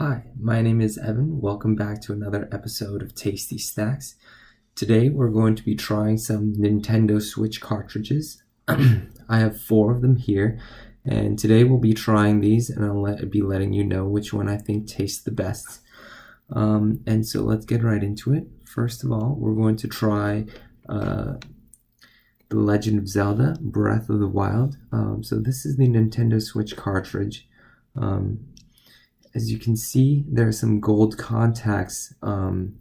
Hi, my name is Evan. Welcome back to another episode of Tasty Snacks. Today we're going to be trying some Nintendo Switch cartridges. I have 4 of them here, and today we'll be trying these, and I'll be letting you know which one I think tastes the best. And so let's get right into it. First of all, we're going to try The Legend of Zelda Breath of the Wild. So this is the Nintendo Switch cartridge. As you can see, there are some gold contacts on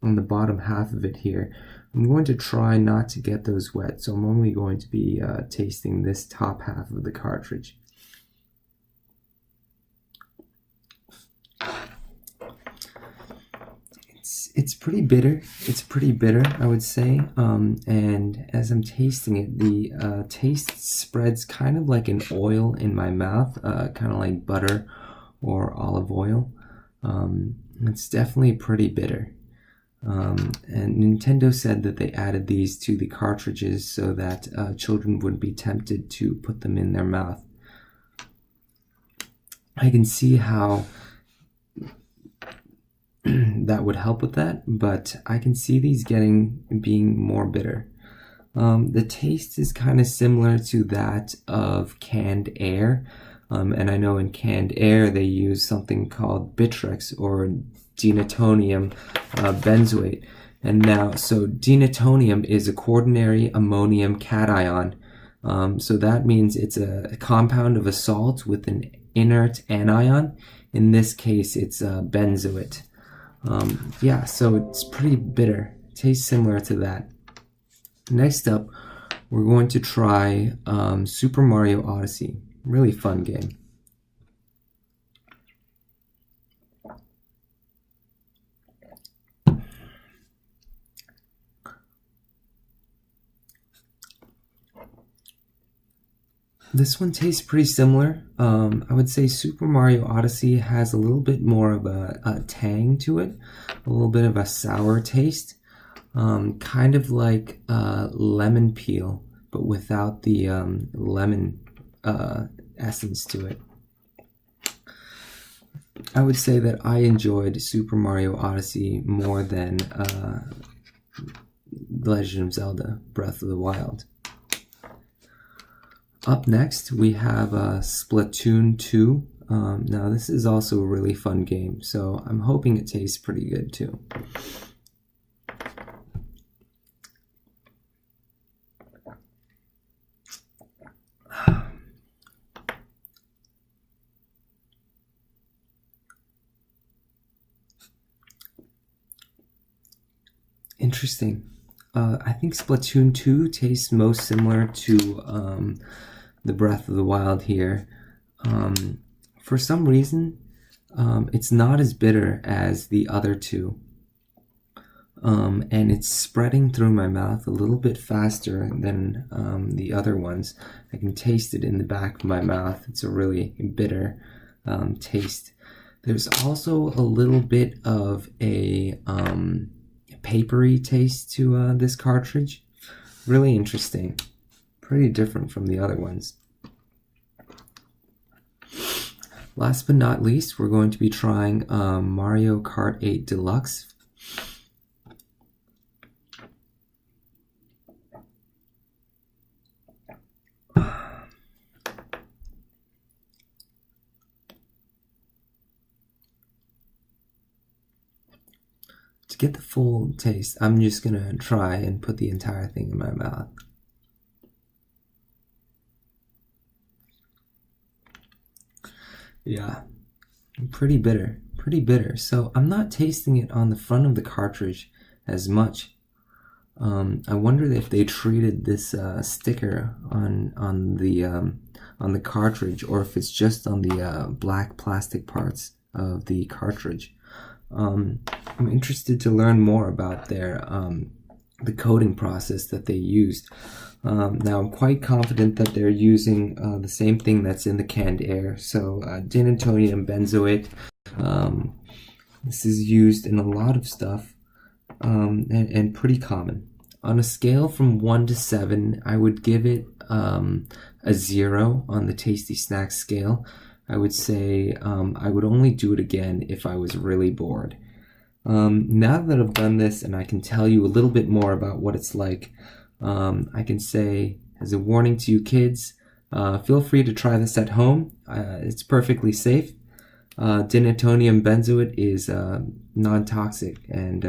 the bottom half of it here. I'm going to try not to get those wet, so I'm only going to be tasting this top half of the cartridge. It's pretty bitter. It's pretty bitter, I would say. And as I'm tasting it, the taste spreads kind of like an oil in my mouth, kind of like butter or olive oil. It's definitely pretty bitter. And Nintendo said that they added these to the cartridges so that children wouldn't be tempted to put them in their mouth. I can see how that would help with that, but I can see these being more bitter. The taste is kind of similar to that of canned air. And I know in canned air they use something called Bitrex or denatonium benzoate. And now, so denatonium is a quaternary ammonium cation. So that means it's a compound of a salt with an inert anion. In this case, it's benzoate. Yeah, so it's pretty bitter. Tastes similar to that. Next up, we're going to try Super Mario Odyssey. Really fun game. This one tastes pretty similar. I would say Super Mario Odyssey has a little bit more of a tang to it, a little bit of a sour taste, kind of like lemon peel, but without the lemon essence to it. I would say that I enjoyed Super Mario Odyssey more than The Legend of Zelda Breath of the Wild. Up next, we have Splatoon 2. Now, this is also a really fun game, so I'm hoping it tastes pretty good too. Interesting. I think Splatoon 2 tastes most similar to the Breath of the Wild here. For some reason, it's not as bitter as the other two. And it's spreading through my mouth a little bit faster than the other ones. I can taste it in the back of my mouth. It's a really bitter taste. There's also a little bit of a papery taste to this cartridge. Really interesting. Pretty different from the other ones. Last but not least, we're going to be trying Mario Kart 8 Deluxe. To get the full taste, I'm just gonna try and put the entire thing in my mouth. Yeah, pretty bitter, pretty bitter. So I'm not tasting it on the front of the cartridge as much. I wonder if they treated this sticker on the cartridge, or if it's just on the black plastic parts of the cartridge. I'm interested to learn more about the coating process that they used. Now I'm quite confident that they're using the same thing that's in the canned air. So denatonium benzoate. This is used in a lot of stuff and pretty common. On a scale from 1 to 7, I would give it a 0 on the Tasty Snacks scale. I would say I would only do it again if I was really bored. Now that I've done this and I can tell you a little bit more about what it's like, I can say as a warning to you kids, feel free to try this at home. It's perfectly safe. Dinitonium benzoate is non-toxic, and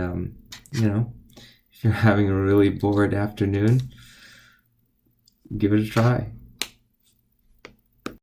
if you're having a really bored afternoon, give it a try.